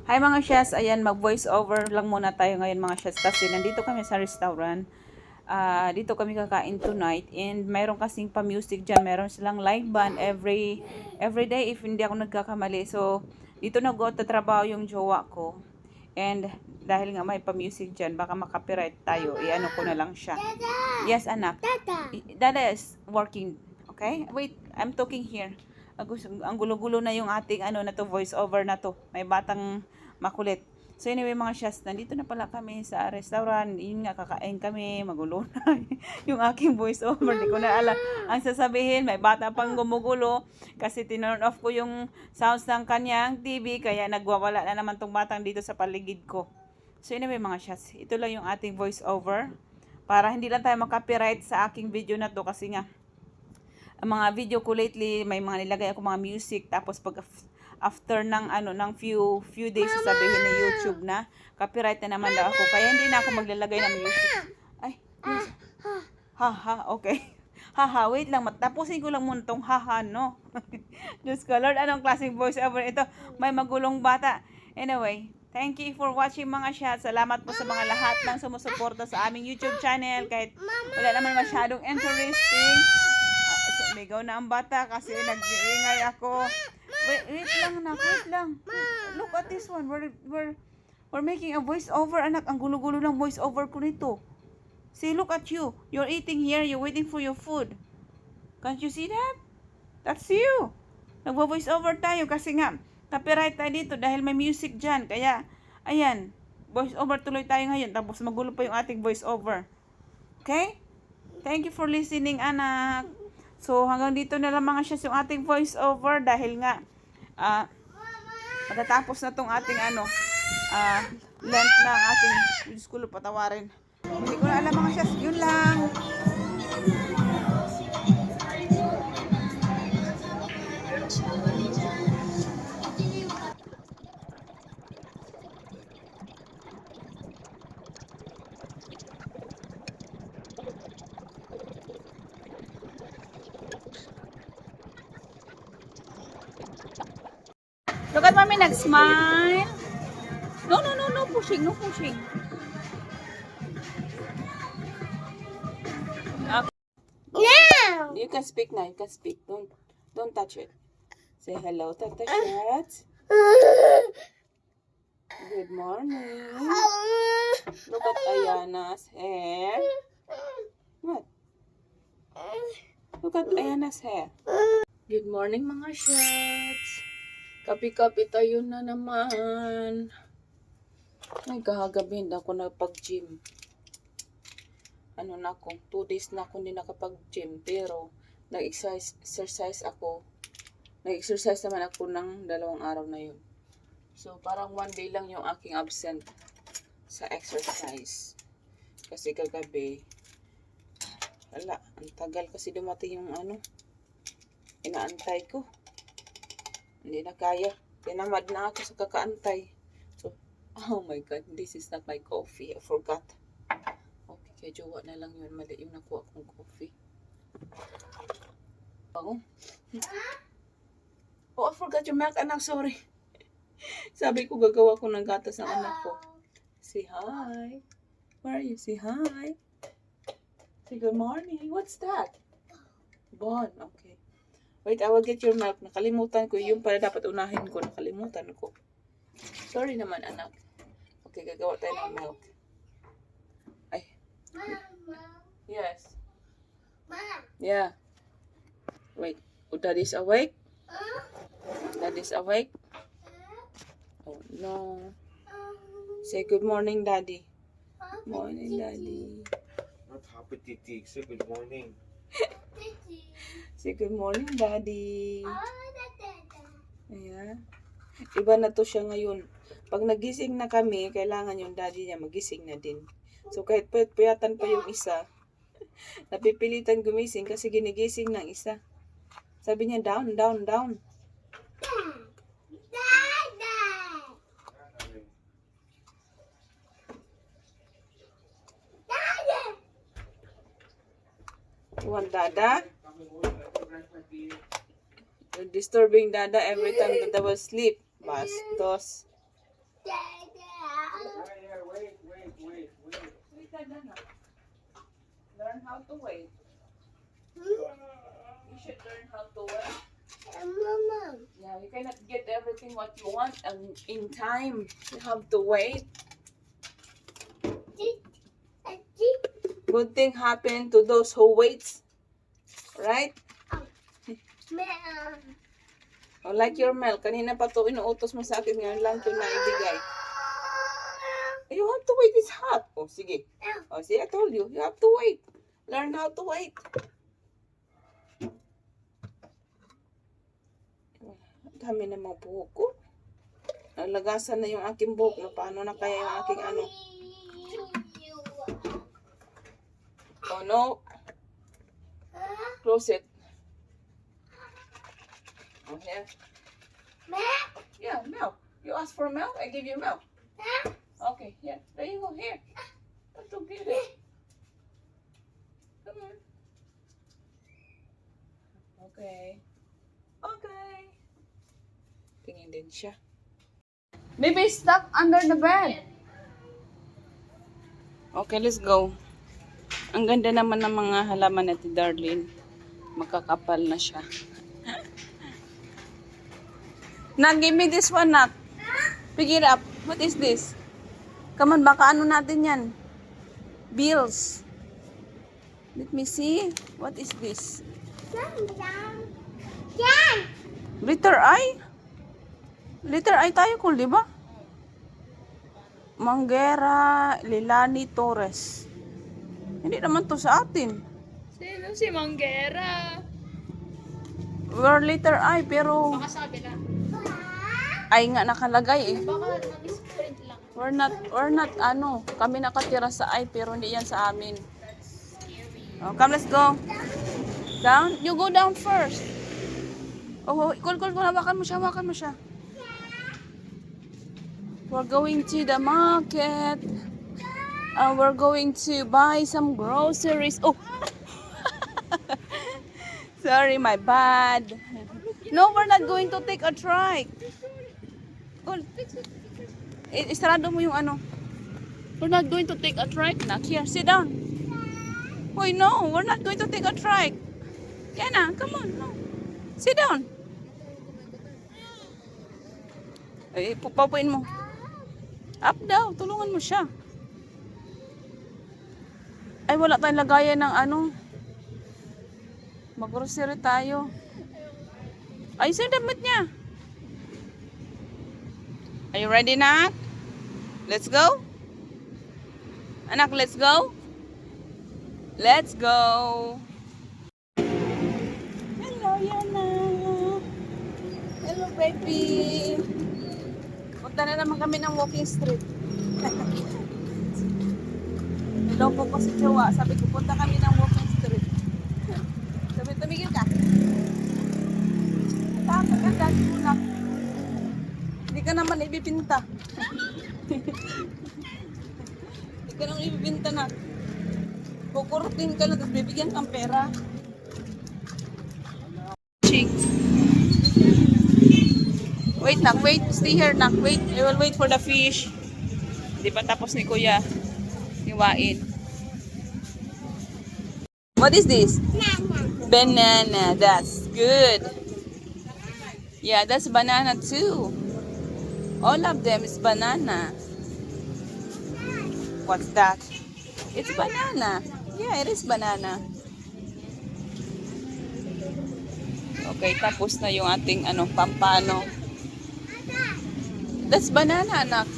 Hi mga chefs, ayan mag-voice over lang muna tayo ngayon mga chefs kasi nandito kami sa restaurant. Dito kami kakain tonight and mayroon kasing pa-music dyan. Mayroon silang live band every day if hindi ako nagkakamali. So, dito nag-tatrabaho yung jowa ko. And dahil nga may pa-music dyan, baka makapiright tayo. I-ano ko na lang siya. Yes, anak. Dada is working. Okay? Wait, I'm talking here. Ang gulo-gulo na yung ating ano na to, voice over na to. May batang makulit. So anyway mga chefs, nandito na pala kami sa restaurant. Yun nga, kakain kami, magulo na yung aking voice over. Di ko na alam ang sasabihin. May bata pang gumugulo kasi tinurn off ko yung sounds ng kanyang TV kaya nagwawala na naman tong batang dito sa paligid ko. So anyway mga chefs, ito lang yung ating voice over para hindi lang tayo makapiright sa aking video na to kasi nga ang mga video ko lately may mga nilagay ako mga music tapos pag after ng few days sasabihin ni YouTube na copyright na naman daw ako kaya hindi na ako maglalagay ng music. Ay, yes. Haha, okay. Haha, wait lang, tapusin ko lang muna tong haha, no? Diyos ko, Lord, anong klaseng voice over ito? May magulong bata. Anyway, thank you for watching mga chat. Salamat po sa mga lahat ng sumusuporta sa aming YouTube channel kahit wala naman masyadong interesting. Sumigaw na ang bata kasi nag-iingay ako. Wait lang anak, wait lang. Look at this one. We're making a voice over, anak. Ang gulo-gulo ng voice over ko nito. See, look at you. You're eating here. You're waiting for your food. Can't you see that? That's you. Nagvo-voice over tayo kasi nga copyright tayo dito dahil may music dyan. Kaya, ayan. Voice over tuloy tayo ngayon. Tapos magulo pa yung ating voice over. Okay? Thank you for listening, anak. So, hanggang dito na lang mga siya yung ating voice over dahil nga matatapos na tong ating length ng ating school patawarin. Hindi ko na alam mga siya, yun lang. Look at mommy nag-smile. No pushing, no pushing. Okay. No! You can speak now, you can speak. Don't touch it. Say hello, Tata Chat. Good morning. Look at Ayana's hair. What? Look at Ayana's hair. Good morning mga shots. Kapi-kapi tayo na naman. Ay, kahagabi hindi ako napag-gym. Ano na ako, 2 days na ako hindi nakapag-gym. Pero, nag-exercise ako. Nag-exercise naman ako ng 2 araw na yun. So, parang 1 day lang yung aking absent sa exercise. Kasi kagabi, wala, ang tagal kasi dumating yung inaantay ko. Hindi na kaya. Tinamad na ako sa kakaantay. So, oh my God, this is not my coffee. I forgot. Okay, kaya jowa na lang yun. Mali yung nakuha kong coffee. Oh, I forgot your milk, anak. Sorry. Sabi ko, gagawa ko ng gatas ng anak ko. Say hi. Where are you? Say hi. Say good morning. What's that? Bon. Okay. Wait, I will get your milk. Nakalimutan ko. Yung pala dapat unahin ko. Nakalimutan ko. Sorry naman, anak. Okay, gagawa tayo ng milk. Ay. Yes. Yeah. Wait. Oh, Daddy's awake? Daddy's awake? Oh, no. Say good morning, Daddy. Morning, Daddy. Not happy titi. Say good morning. Say good morning, Daddy. Ayan. Iba na to siya ngayon. Pag nagising na kami, kailangan yung daddy niya magising na din. So kahit puyatan pa yung isa, napipilitan gumising kasi ginigising ng isa. Sabi niya, down, down, down. You want Dada? You're disturbing Dada every time Dada will sleep. Bastos. Ganda na. Learn how to wait. You should learn how to wait. Mama. Yeah, you cannot get everything what you want in time. You have to wait. Good thing happen to those who waits. Right? Oh, like your milk. Kanina pa to inuutos mo sa akin. Ngayon lang to na ibigay. You have to wait. It's hot. Oh, sige. Oh, see, I told you. You have to wait. Learn how to wait. Dami na mga buhok ko. Nalagasan na yung aking buhok. Na paano na kaya yung aking ano. Oh, no. Close it. Oh, here. Yeah, milk. You ask for milk, I give you milk. Okay, here. There you go. Here. Have to get it. Come on. Okay. Okay. Tingin din siya. Maybe it's stuck under the bed. Okay, let's go. Ang ganda naman ng mga halaman natin, Darlene. Magkakapal na siya. Nak, give me this one, Nak. Pick it up. What is this? Come on, baka ano natin yan? Bills. Let me see. What is this? Letter I? Letter I tayo ko, di ba? Manggera Lilani Torres. Hindi naman to sa atin. Sino si Manggera? We're letter I, pero Baka sabi lang. ay nga nakalagay eh. Baka nag-sprint lang. We're not, ano, kami nakatira sa I, pero hindi yan sa amin. Oh, come, let's go. Down? You go down first. Oh, cool, hawakan mo siya. We're going to the market. We're going to buy some groceries. Oh! Sorry, my bad. No, we're not going to take a trike. Cool. Isarado mo yung ano. We're not going to take a trike. Nak, here, sit down. Wait, no, we're not going to take a trike. Yan na, come on. No. Sit down. Eh, pupapuin mo. Up daw, tulungan mo siya. Ay, wala tayong lagayan ng ano. Mag-grocery tayo. Ay, saan damit niya? Are you ready, Nak? Let's go? Anak, let's go? Let's go! Hello, Yana! Hello, baby! Punta na naman kami ng walking street. Loko ko si Jowa. Sabi ko, punta kami ng walking street. Sabi, tumigil ka. Tapos ka dati mo na. Hindi ka naman ibibinta. Hindi ka naman ibibinta na. Kukurutin ka na, tapos bibigyan kang pera. Chicks. Wait, Nak. Wait. Stay here, Nak. Wait. I will wait for the fish. Hindi pa tapos ni Kuya. Hiwain. What is this? Banana. That's good. Yeah, that's banana too. All of them is banana. What's that? It's banana. Yeah, it is banana. Okay, tapos na yung ating ano, pampano. That's banana, anak.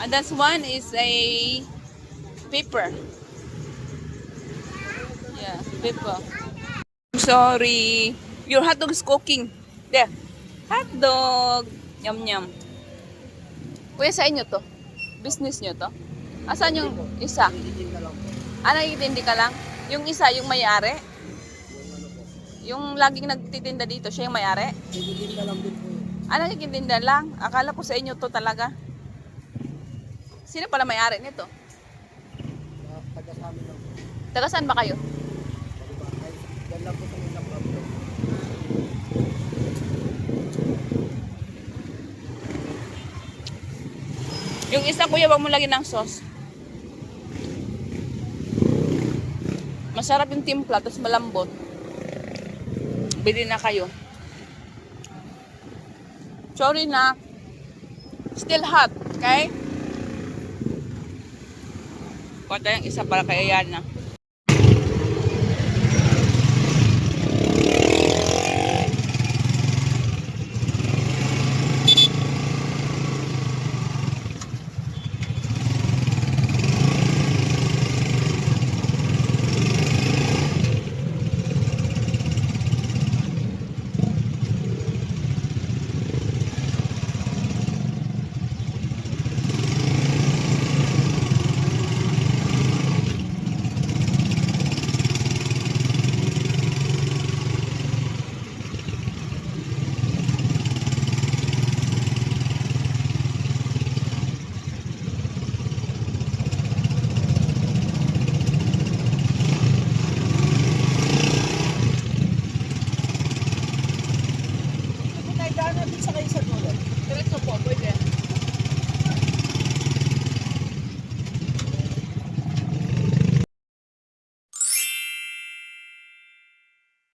And that's one is a paper. Yeah, paper. I'm sorry. Your hot dog is cooking. There. Hot dog. Yum yum. Kuya, sa inyo to? Business nyo to? Asan yung isa? Nagtitinda ka lang? Yung isa, yung may-ari? Yung laging nagtitinda dito, siya yung may-ari? Nagtitinda lang din po. Nagtitinda lang? Akala ko sa inyo to talaga. Sino pala may-ari nito? Taga sa amin lang. Taga saan ba kayo? Yan lang po sa isang problem. Yung isa, kuya, wag mo lagyan ng sauce. Masarap yung timpla, tapos malambot. Bili na kayo. Sorry na. Still hot, okay? Kuha tayong isa para kay Ayana.